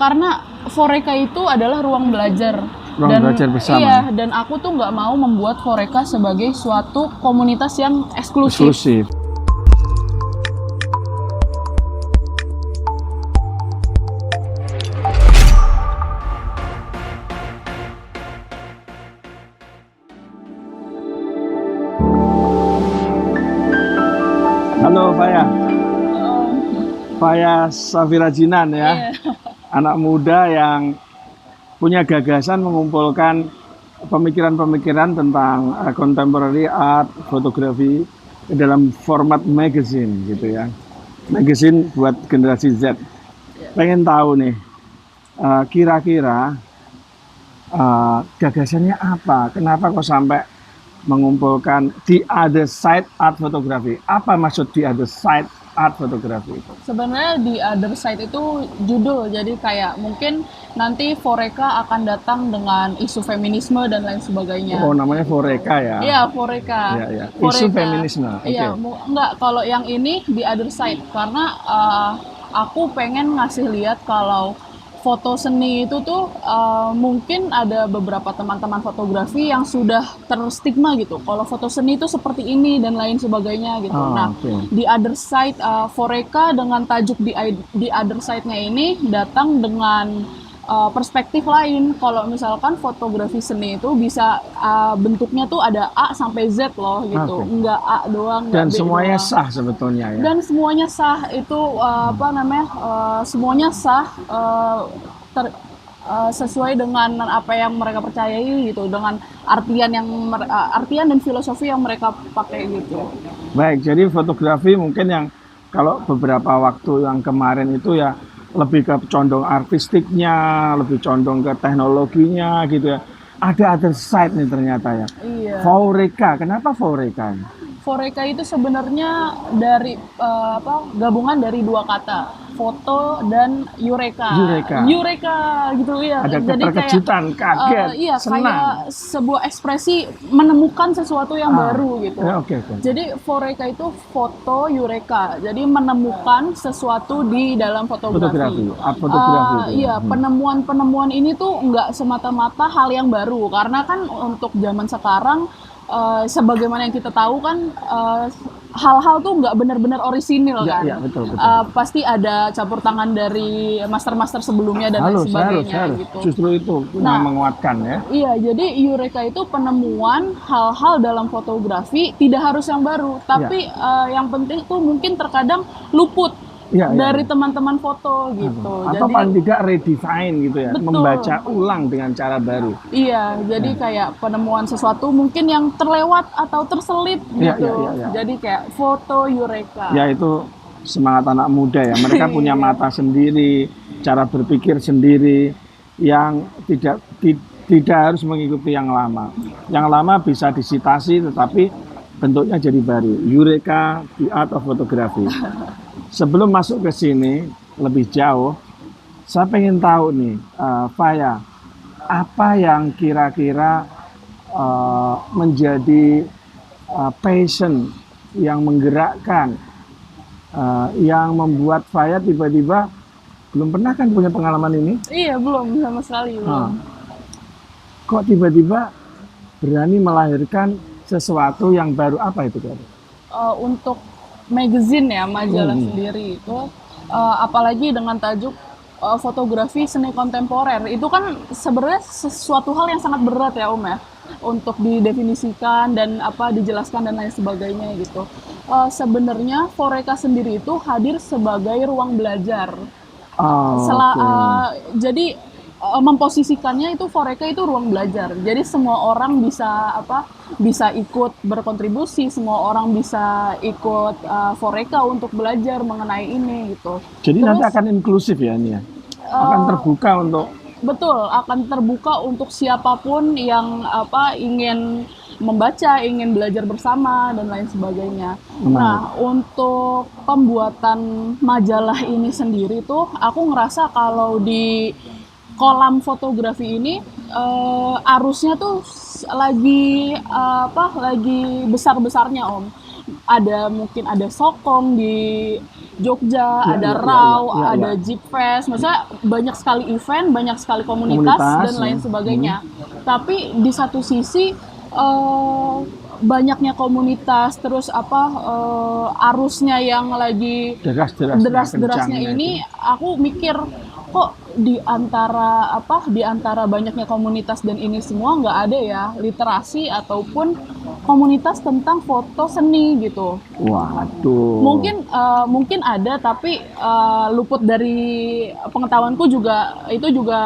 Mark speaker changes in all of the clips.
Speaker 1: karena Foreca itu adalah ruang belajar.
Speaker 2: Ruang belajar bersama.
Speaker 1: Iya, dan aku tuh nggak mau membuat Foreca sebagai suatu komunitas yang eksklusif.
Speaker 2: Halo Faya. Faya Safira Jinan ya. Anak muda yang punya gagasan mengumpulkan pemikiran-pemikiran tentang contemporary art, fotografi dalam format magazine gitu ya. Magazine buat generasi Z. Pengen tahu nih, kira-kira gagasannya apa? Kenapa kok sampai mengumpulkan The Other Side Art Photography? Apa maksud The Other Side Art Photography itu?
Speaker 1: Sebenarnya The Other Side itu judul, jadi kayak mungkin nanti Foreca akan datang dengan isu feminisme dan lain sebagainya.
Speaker 2: Oh, namanya Foreca ya?
Speaker 1: Iya, Foreca.
Speaker 2: Ya, ya. Isu feminisme.
Speaker 1: Iya, enggak, kalau yang ini The Other Side, karena aku pengen ngasih lihat kalau foto seni itu tuh mungkin ada beberapa teman-teman fotografi yang sudah terstigma gitu. Kalau foto seni itu seperti ini dan lain sebagainya gitu. The Other Side Foreca dengan tajuk The Other Side-nya ini datang dengan perspektif lain. Kalau misalkan fotografi seni itu bisa bentuknya tuh ada A sampai Z loh gitu, enggak A doang.
Speaker 2: Dan semuanya doang. Sah sebetulnya ya.
Speaker 1: Dan semuanya sah itu semuanya sah sesuai dengan apa yang mereka percayai gitu, dengan artian dan filosofi yang mereka pakai gitu.
Speaker 2: Baik, jadi fotografi mungkin yang kalau beberapa waktu yang kemarin itu ya lebih ke condong artistiknya, lebih condong ke teknologinya gitu ya. Ada other side nih ternyata ya.
Speaker 1: Iya.
Speaker 2: Foreca, kenapa Foreca?
Speaker 1: Foreca itu sebenarnya dari gabungan dari dua kata, foto dan eureka. Eureka gitu ya.
Speaker 2: Ada keterkejutan, kaget,
Speaker 1: iya,
Speaker 2: senang.
Speaker 1: kayak sebuah ekspresi menemukan sesuatu yang baru gitu.
Speaker 2: Ya,
Speaker 1: Jadi Foreca itu foto eureka. Jadi menemukan sesuatu di dalam fotografi. Iya, penemuan-penemuan ini tuh nggak semata-mata hal yang baru, karena kan untuk zaman sekarang sebagaimana yang kita tahu kan hal-hal tuh nggak benar-benar orisinil kan.
Speaker 2: Ya, betul.
Speaker 1: Pasti ada campur tangan dari master-master sebelumnya dan lain sebagainya gitu.
Speaker 2: Justru itu yang menguatkan ya.
Speaker 1: Iya, jadi eureka itu penemuan hal-hal dalam fotografi, tidak harus yang baru, tapi yang penting tuh mungkin terkadang luput dari teman-teman foto gitu.
Speaker 2: Atau
Speaker 1: jadi,
Speaker 2: paling tidak redefine gitu ya, membaca ulang dengan cara baru.
Speaker 1: Iya, jadi kayak penemuan sesuatu mungkin yang terlewat atau terselip gitu. Jadi kayak foto eureka.
Speaker 2: Ya, itu semangat anak muda ya. Mereka punya mata sendiri, cara berpikir sendiri yang tidak harus mengikuti yang lama. Yang lama bisa disitasi tetapi bentuknya jadi baru. Eureka, The Art of Photography. Sebelum masuk ke sini lebih jauh, saya pengen tahu nih, Faya, apa yang kira-kira menjadi passion yang menggerakkan, yang membuat Faya tiba-tiba belum pernah kan punya pengalaman ini?
Speaker 1: Iya, belum sama sekali.
Speaker 2: Kok tiba-tiba berani melahirkan sesuatu yang baru, apa itu?
Speaker 1: Untuk magazine ya, majalah sendiri itu, apalagi dengan tajuk fotografi seni kontemporer, itu kan sebenarnya sesuatu hal yang sangat berat ya Om ya, untuk didefinisikan dan dijelaskan dan lain sebagainya gitu. Sebenarnya Foreca sendiri itu hadir sebagai ruang belajar. Jadi memposisikannya itu Foreca itu ruang belajar. Jadi semua orang bisa ikut berkontribusi, semua orang bisa ikut Foreca untuk belajar mengenai ini gitu.
Speaker 2: Jadi nanti akan inklusif ya ini ya. Akan terbuka untuk.
Speaker 1: Betul, akan terbuka untuk siapapun yang ingin membaca, ingin belajar bersama dan lain sebagainya. Nah, untuk pembuatan majalah ini sendiri tuh aku ngerasa kalau di kolam fotografi ini arusnya tuh lagi lagi besar-besarnya Om. Mungkin ada sokong di Jogja,
Speaker 2: Ya,
Speaker 1: ada
Speaker 2: ya, ya,
Speaker 1: Raw,
Speaker 2: ya, ya,
Speaker 1: ada
Speaker 2: ya.
Speaker 1: Jeep Fest, maksudnya banyak sekali event, banyak sekali komunitas
Speaker 2: Komunitas,
Speaker 1: dan lain
Speaker 2: ya.
Speaker 1: sebagainya. Tapi di satu sisi banyaknya komunitas, terus arusnya yang lagi
Speaker 2: Deras-derasnya,
Speaker 1: deras-derasnya
Speaker 2: kencangnya itu.
Speaker 1: ini, aku mikir kok di antara banyaknya komunitas dan ini semua nggak ada ya literasi ataupun komunitas tentang foto seni gitu.
Speaker 2: Waduh,
Speaker 1: Mungkin ada tapi luput dari pengetahuanku juga, itu juga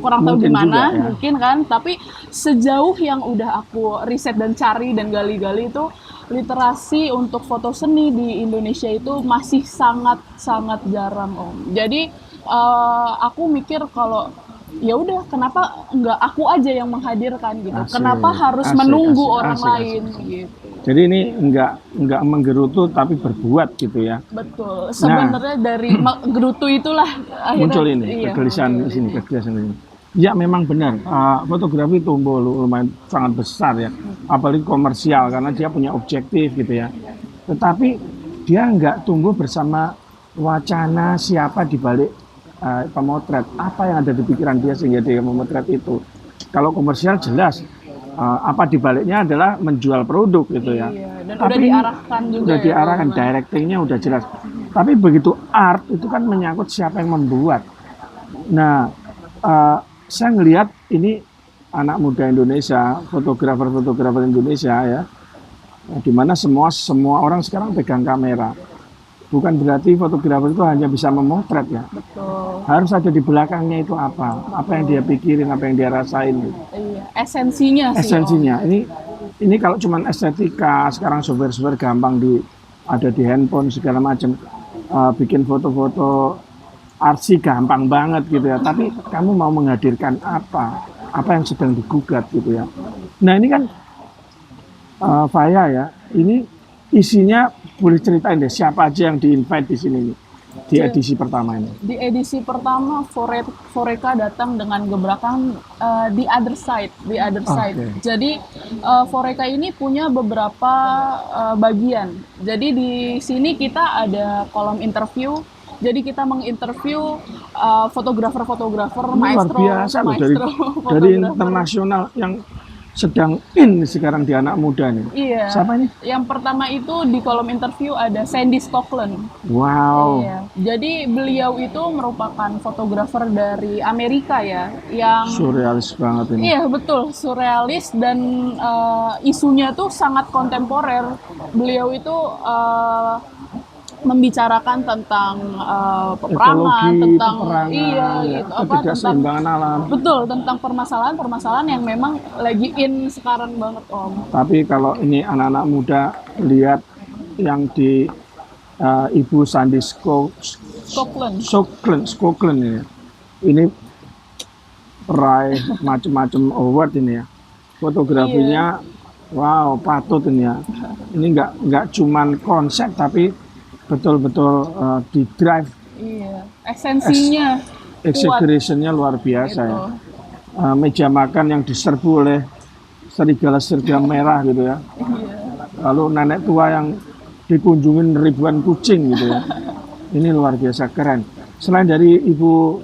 Speaker 1: kurang tahu
Speaker 2: mungkin juga
Speaker 1: gimana
Speaker 2: ya.
Speaker 1: mungkin kan, tapi sejauh yang udah aku riset dan cari dan gali-gali itu literasi untuk foto seni di Indonesia itu masih sangat sangat jarang Om. Jadi aku mikir kalau ya udah kenapa nggak aku aja yang menghadirkan gitu,
Speaker 2: Asik,
Speaker 1: kenapa harus
Speaker 2: asik,
Speaker 1: menunggu
Speaker 2: asik,
Speaker 1: orang
Speaker 2: asik,
Speaker 1: lain
Speaker 2: asik.
Speaker 1: gitu.
Speaker 2: Jadi ini enggak menggerutu tapi berbuat gitu ya.
Speaker 1: Betul.
Speaker 2: Nah,
Speaker 1: Sebenarnya dari gerutu itulah akhirnya
Speaker 2: muncul ini
Speaker 1: iya
Speaker 2: kegelisahan
Speaker 1: muncul
Speaker 2: di sini,
Speaker 1: ini.
Speaker 2: kegelisahan di sini. Ya memang benar, fotografi tumbuh lumayan sangat besar ya, apalagi komersial karena dia punya objektif gitu ya. Tetapi dia nggak tumbuh bersama wacana siapa di balik pemotret, apa yang ada di pikiran dia sehingga dia memotret itu. Kalau komersial jelas, apa di baliknya adalah menjual produk gitu ya.
Speaker 1: Iya, dan udah
Speaker 2: Tapi ini
Speaker 1: diarahkan juga
Speaker 2: udah
Speaker 1: ya
Speaker 2: diarahkan,
Speaker 1: teman-teman.
Speaker 2: directingnya udah jelas. Tapi begitu art itu kan menyangkut siapa yang membuat. Nah, saya ngelihat ini anak muda Indonesia, fotografer-fotografer Indonesia ya, di mana semua orang sekarang pegang kamera. Bukan berarti fotografer itu hanya bisa memotret ya.
Speaker 1: Betul.
Speaker 2: Harus ada di belakangnya itu apa yang dia pikirin, apa yang dia rasain. Gitu.
Speaker 1: Iya, esensinya sih Om.
Speaker 2: Esensinya ini kalau cuman estetika sekarang software gampang ada di handphone segala macam. Bikin foto-foto artsy gampang banget gitu ya, tapi kamu mau menghadirkan apa yang sedang digugat gitu ya. Nah ini kan Faya ya, ini isinya boleh ceritain deh siapa aja yang di-invite di sini nih, di
Speaker 1: Jadi,
Speaker 2: edisi pertama ini.
Speaker 1: di edisi pertama Foreca datang dengan gebrakan the other side, the other side.
Speaker 2: Oke.
Speaker 1: Jadi Foreca ini punya beberapa bagian. Jadi di sini kita ada kolom interview. Jadi kita menginterview fotografer-fotografer,
Speaker 2: Ini luar biasa loh dari
Speaker 1: fotografer.
Speaker 2: internasional yang sedang in sekarang di anak muda nih.
Speaker 1: Iya.
Speaker 2: Siapa ini?
Speaker 1: Yang pertama itu di kolom interview ada Sandy Stockland.
Speaker 2: Wow.
Speaker 1: Iya. Jadi beliau itu merupakan fotografer dari Amerika ya, yang
Speaker 2: Surrealis banget ini.
Speaker 1: iya betul surrealis dan isunya tuh sangat kontemporer. Beliau itu membicarakan tentang peperangan,
Speaker 2: Ekologi,
Speaker 1: tentang
Speaker 2: peperangan,
Speaker 1: iya
Speaker 2: ya,
Speaker 1: gitu tentang
Speaker 2: ketidakseimbangan alam.
Speaker 1: betul tentang permasalahan-permasalahan yang memang lagi in sekarang banget Om.
Speaker 2: Tapi kalau ini anak-anak muda lihat yang di Ibu Sandy
Speaker 1: Scotland.
Speaker 2: Scotland ini peraih macam-macam award ini ya. Fotografinya wow patut ini ya. Ini nggak cuman konsep tapi betul-betul di drive
Speaker 1: Iya, esensinya kuat
Speaker 2: exaggeration-nya luar biasa
Speaker 1: gitu.
Speaker 2: ya. Meja makan yang diserbu oleh serigala-serigala merah gitu ya.
Speaker 1: Iya.
Speaker 2: Lalu nenek tua yang dikunjungin ribuan kucing gitu ya. Ini luar biasa keren. Selain dari Ibu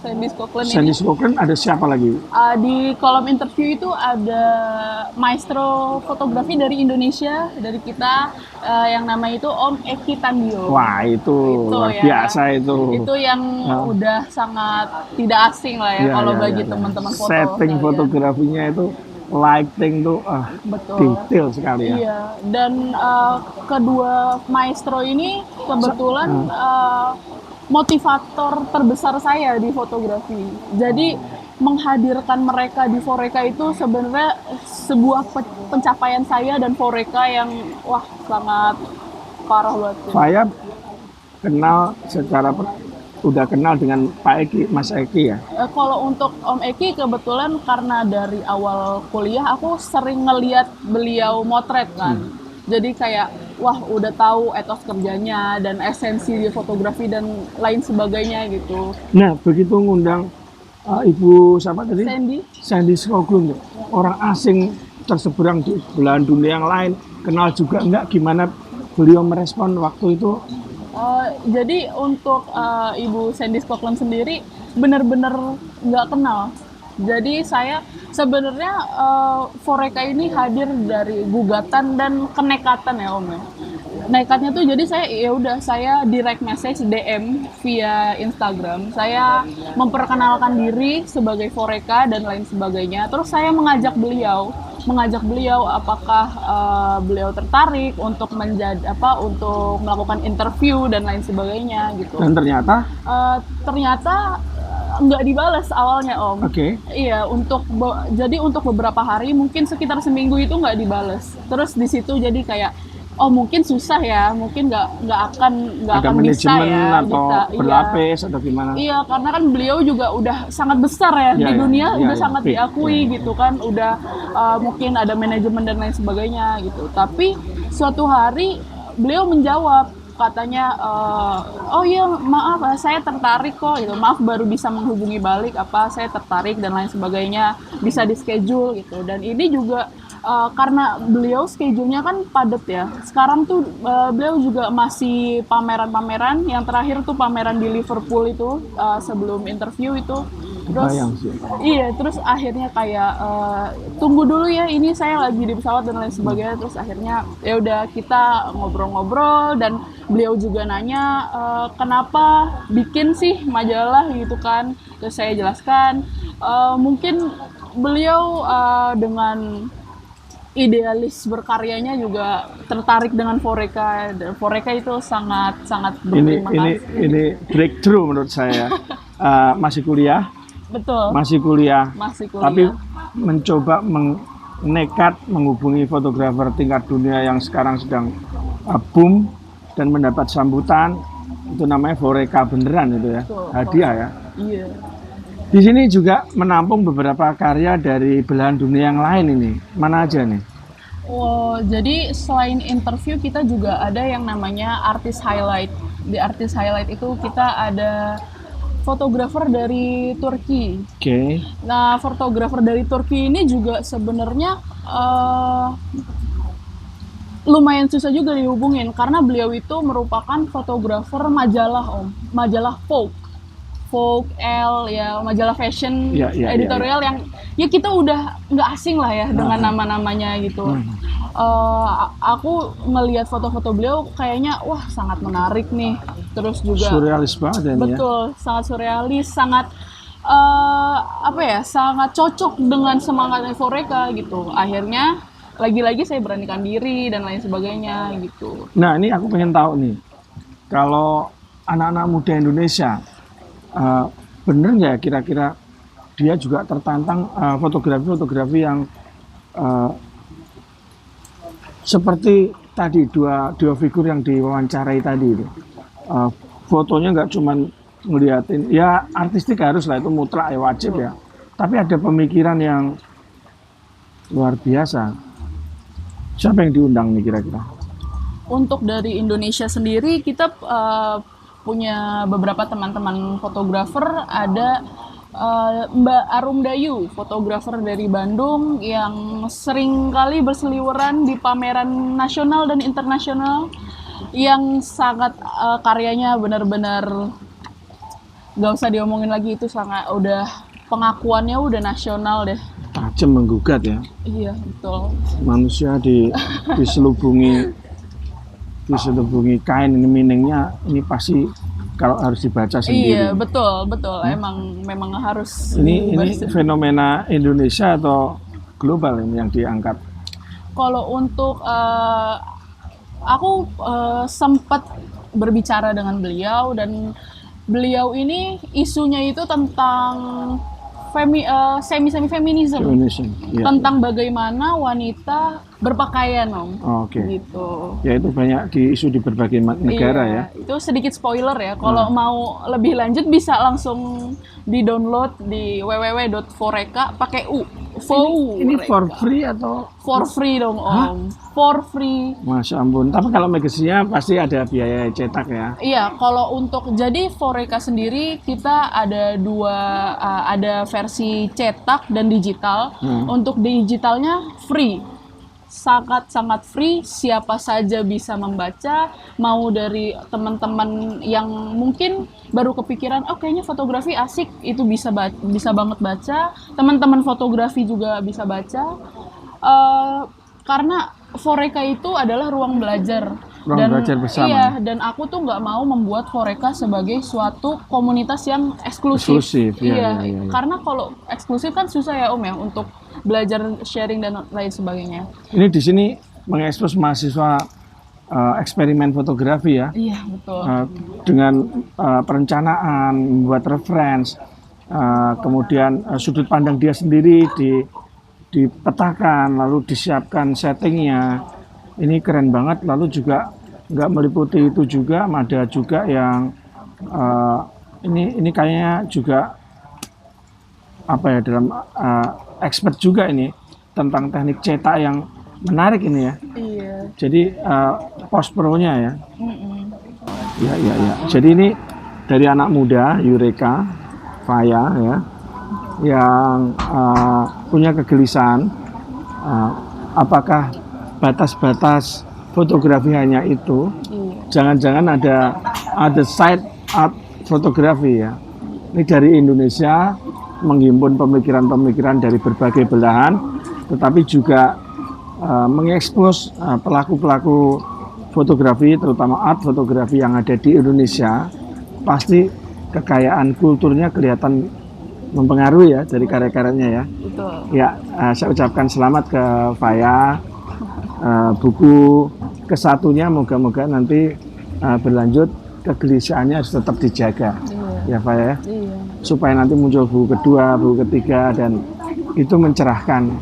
Speaker 1: Sandy Scotland ini
Speaker 2: Sandy Scotland ada siapa lagi?
Speaker 1: di kolom interview itu ada maestro fotografi dari Indonesia dari kita yang nama itu Om Eki Tandio.
Speaker 2: Wah itu luar
Speaker 1: ya.
Speaker 2: biasa itu.
Speaker 1: Itu yang udah sangat tidak asing lah ya,
Speaker 2: Ya,
Speaker 1: kalau
Speaker 2: ya,
Speaker 1: bagi
Speaker 2: ya, ya.
Speaker 1: teman-teman foto.
Speaker 2: Setting
Speaker 1: sekalian.
Speaker 2: fotografinya itu lighting tuh
Speaker 1: Betul.
Speaker 2: detail sekali ya.
Speaker 1: Iya, dan kedua maestro ini kebetulan motivator terbesar saya di fotografi. Jadi menghadirkan mereka di Foreca itu sebenarnya sebuah pencapaian saya dan Foreca yang wah sangat parah banget.
Speaker 2: Saya kenal udah kenal dengan Pak Eki, Mas Eki ya.
Speaker 1: Kalau untuk Om Eki kebetulan karena dari awal kuliah aku sering ngeliat beliau motret kan. Jadi kayak wah udah tahu etos kerjanya dan esensi di fotografi dan lain sebagainya gitu.
Speaker 2: Nah begitu ngundang Ibu siapa tadi? Sandy Scotland, orang asing terseberang di belahan dunia yang lain, kenal juga enggak, gimana beliau merespon waktu itu
Speaker 1: Jadi untuk Ibu Sandy Scotland sendiri benar-benar nggak kenal. Jadi saya sebenarnya Foreca ini hadir dari gugatan dan kenekatan ya Om ya. Nekatnya tuh jadi saya ya udah saya direct message DM via Instagram. Saya memperkenalkan diri sebagai Foreca dan lain sebagainya. Terus saya mengajak beliau apakah beliau tertarik untuk untuk melakukan interview dan lain sebagainya gitu.
Speaker 2: Dan ternyata
Speaker 1: Ternyata nggak dibalas awalnya Om.
Speaker 2: oke.
Speaker 1: Iya, jadi untuk beberapa hari mungkin sekitar seminggu itu nggak dibalas. Terus di situ jadi kayak oh mungkin susah ya, mungkin nggak akan
Speaker 2: Ada
Speaker 1: bisa
Speaker 2: manajemen
Speaker 1: ya
Speaker 2: atau
Speaker 1: kita.
Speaker 2: berlapis atau gimana?
Speaker 1: Iya, karena kan beliau juga udah sangat besar ya
Speaker 2: Iya,
Speaker 1: di
Speaker 2: iya,
Speaker 1: dunia,
Speaker 2: iya,
Speaker 1: udah
Speaker 2: iya,
Speaker 1: sangat
Speaker 2: big.
Speaker 1: diakui
Speaker 2: Iya.
Speaker 1: gitu kan, udah mungkin ada manajemen dan lain sebagainya gitu. Tapi suatu hari beliau menjawab katanya oh iya maaf saya tertarik kok gitu, maaf baru bisa menghubungi balik apa saya tertarik dan lain sebagainya, bisa di schedule gitu. Dan ini juga karena beliau schedule-nya kan padat ya. Sekarang tuh beliau juga masih pameran-pameran. Yang terakhir tuh pameran di Liverpool itu sebelum interview itu. Terus
Speaker 2: Kebayang sih.
Speaker 1: iya, terus akhirnya kayak tunggu dulu ya, ini saya lagi di pesawat dan lain sebagainya. Terus akhirnya ya udah kita ngobrol-ngobrol dan beliau juga nanya kenapa bikin sih majalah gitu kan. Terus saya jelaskan mungkin beliau dengan idealis berkaryanya juga tertarik dengan Foreca. Foreca itu sangat
Speaker 2: Ini
Speaker 1: berterima
Speaker 2: ini
Speaker 1: kasih.
Speaker 2: ini breakthrough menurut saya. Masih kuliah,
Speaker 1: Betul,
Speaker 2: masih kuliah,
Speaker 1: masih
Speaker 2: tapi
Speaker 1: kuliah.
Speaker 2: mencoba nekat menghubungi fotografer tingkat dunia yang sekarang sedang boom dan mendapat sambutan. Itu namanya Foreca beneran itu ya,
Speaker 1: Betul.
Speaker 2: hadiah ya.
Speaker 1: Iya.
Speaker 2: Di sini juga menampung beberapa karya dari belahan dunia yang lain ini. Mana aja nih?
Speaker 1: Oh, jadi selain interview kita juga ada yang namanya artist highlight. Di artist highlight itu kita ada fotografer dari Turki.
Speaker 2: Oke.
Speaker 1: Nah, fotografer dari Turki ini juga sebenarnya lumayan susah juga dihubungin karena beliau itu merupakan fotografer majalah Om, majalah Vogue, Elle ya, majalah fashion
Speaker 2: Iya, iya,
Speaker 1: editorial yang ya kita udah nggak asing lah ya dengan nama-namanya gitu. Aku ngelihat foto-foto beliau kayaknya wah sangat menarik nih. Terus juga
Speaker 2: Surrealis banget ya ini ya.
Speaker 1: betul, sangat surrealis, sangat sangat cocok dengan semangatnya Foreca gitu. Akhirnya lagi-lagi saya beranikan diri dan lain sebagainya gitu.
Speaker 2: Nah, ini aku pengen tahu nih. Kalau anak-anak muda Indonesia, bener nggak kira-kira dia juga tertantang fotografi-fotografi yang seperti tadi dua figur yang diwawancarai tadi itu. Fotonya nggak cuman ngeliatin, ya artistik harus lah, itu mutlak ya, wajib ya. Tapi ada pemikiran yang luar biasa. Siapa yang diundang nih kira-kira?
Speaker 1: Untuk dari Indonesia sendiri kita punya beberapa teman-teman fotografer. Ada Mbak Arum Dayu, fotografer dari Bandung yang sering kali berseliweran di pameran nasional dan internasional, yang sangat karyanya benar-benar gak usah diomongin lagi, itu sangat udah pengakuannya udah nasional deh.
Speaker 2: Tajam menggugat ya.
Speaker 1: Iya betul.
Speaker 2: Manusia diselubungi kain, ini meaningnya ini pasti kalau harus dibaca sendiri.
Speaker 1: Iya betul. Memang harus.
Speaker 2: Ini fenomena Indonesia atau global ini yang diangkat?
Speaker 1: Kalau untuk aku sempat berbicara dengan beliau, dan beliau ini isunya itu tentang semi feminism,
Speaker 2: Feminism, ya.
Speaker 1: tentang bagaimana wanita berpakaian Om.
Speaker 2: Oke.
Speaker 1: Gitu.
Speaker 2: Ya itu banyak isu di berbagai negara ya.
Speaker 1: Itu sedikit spoiler ya. Kalau mau lebih lanjut bisa langsung di-download di www.foreca pakai U.
Speaker 2: Ini for free atau?
Speaker 1: For free dong Om. For free.
Speaker 2: Masya ampun. Tapi kalau magazine-nya pasti ada biaya cetak ya.
Speaker 1: Iya, kalau untuk jadi Foreca sendiri kita ada ada versi cetak dan digital. Untuk digitalnya free. sangat-sangat free, siapa saja bisa membaca, mau dari teman-teman yang mungkin baru kepikiran, oh kayaknya fotografi asik, itu bisa banget baca, teman-teman fotografi juga bisa baca. Karena Foreca itu adalah ruang belajar.
Speaker 2: Ruang belajar bersama.
Speaker 1: Iya, dan aku tuh nggak mau membuat Foreca sebagai suatu komunitas yang eksklusif.
Speaker 2: Eksklusif, iya.
Speaker 1: Karena kalau eksklusif kan susah ya Om ya untuk belajar sharing dan lain sebagainya.
Speaker 2: Ini di sini mengekspos mahasiswa eksperimen fotografi ya.
Speaker 1: Iya, betul.
Speaker 2: Dengan perencanaan, membuat reference, kemudian sudut pandang dia sendiri dipetakan, lalu disiapkan settingnya. Ini keren banget. Lalu juga nggak meliputi itu juga, ada juga yang ini kayaknya juga apa ya, dalam expert juga ini tentang teknik cetak yang menarik ini ya.
Speaker 1: Iya.
Speaker 2: Jadi post pro-nya ya. Ya. Jadi ini dari anak muda Eureka Faya ya, yang punya kegelisahan apakah batas-batas fotografi hanya itu. Jangan-jangan ada side art fotografi ya. Ini dari Indonesia menghimpun pemikiran-pemikiran dari berbagai belahan, tetapi juga mengekspos pelaku-pelaku fotografi, terutama art fotografi yang ada di Indonesia. Pasti kekayaan kulturnya kelihatan mempengaruhi ya dari karya-karyanya ya.
Speaker 1: Betul.
Speaker 2: Ya, saya ucapkan selamat ke Faya. Buku kesatunya moga-moga nanti berlanjut, kegelisahannya harus tetap dijaga. Ya Faya ya.
Speaker 1: Iya.
Speaker 2: Supaya nanti muncul buku kedua, buku ketiga, dan itu mencerahkan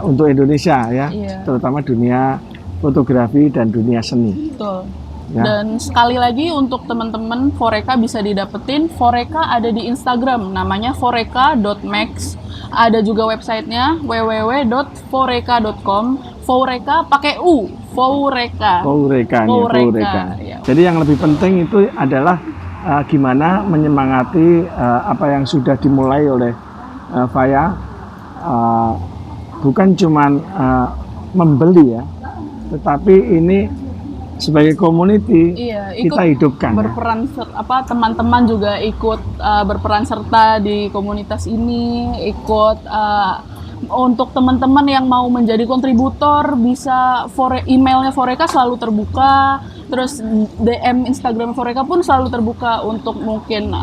Speaker 2: untuk Indonesia ya, terutama dunia fotografi dan dunia seni.
Speaker 1: Betul.
Speaker 2: Ya.
Speaker 1: Dan sekali lagi untuk teman-teman, Foreca bisa didapetin. Foreca ada di Instagram, namanya foreca.max. Ada juga websitenya www.foreca.com. Foreca pakai U, Foreca.
Speaker 2: Ya. Jadi yang lebih penting itu adalah gimana menyemangati apa yang sudah dimulai oleh Faya. Bukan cuman membeli ya, tetapi ini sebagai community kita hidupkan.
Speaker 1: Berperan teman-teman juga ikut berperan serta di komunitas ini, ikut untuk teman-teman yang mau menjadi kontributor bisa emailnya Foreca selalu terbuka, terus DM Instagram Foreca pun selalu terbuka untuk mungkin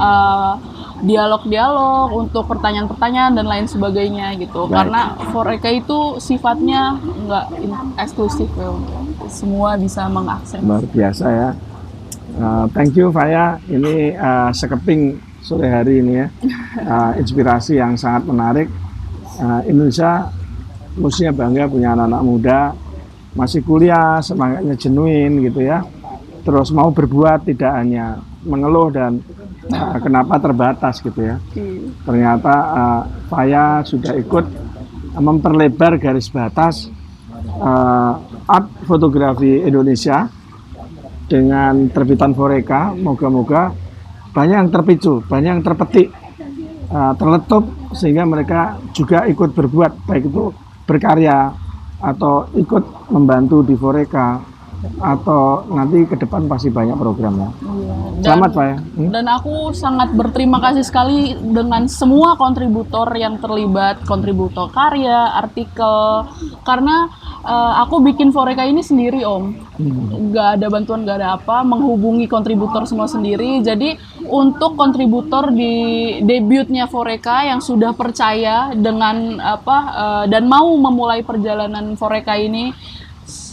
Speaker 1: dialog-dialog, untuk pertanyaan-pertanyaan dan lain sebagainya gitu.
Speaker 2: Baik.
Speaker 1: Karena Foreca itu sifatnya nggak eksklusif ya, semua bisa mengakses.
Speaker 2: Luar biasa ya. Thank you Faya, ini sekeping sore hari ini ya, inspirasi yang sangat menarik. Indonesia mestinya bangga punya anak-anak muda masih kuliah, semangatnya genuine gitu ya, terus mau berbuat, tidak hanya mengeluh dan kenapa terbatas gitu ya. Ternyata Faya sudah ikut memperlebar garis batas art fotografi Indonesia dengan terbitan Foreca. Moga-moga banyak yang terpicu, banyak yang terpetik, terletup, sehingga mereka juga ikut berbuat, baik itu berkarya atau ikut membantu di Foreca, atau nanti ke depan pasti banyak programnya. Selamat Pak ya.
Speaker 1: Dan aku sangat berterima kasih sekali dengan semua kontributor yang terlibat, kontributor karya, artikel, karena aku bikin Foreca ini sendiri Om, nggak ada bantuan, nggak ada apa, menghubungi kontributor semua sendiri. Jadi untuk kontributor di debutnya Foreca yang sudah percaya dengan dan mau memulai perjalanan Foreca ini,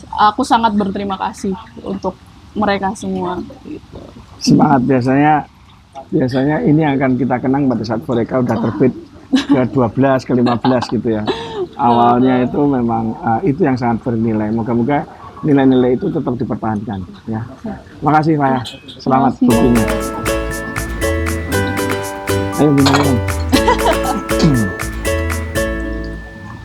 Speaker 1: aku sangat berterima kasih untuk mereka semua. Gitu.
Speaker 2: Semangat. Biasanya ini akan kita kenang pada saat Foreca udah terbit ke 12, ke 15 gitu ya. Awalnya itu memang itu yang sangat bernilai. Moga-moga nilai-nilai itu tetap dipertahankan ya. Makasih Faya. Selamat bukunya. Ayo minum.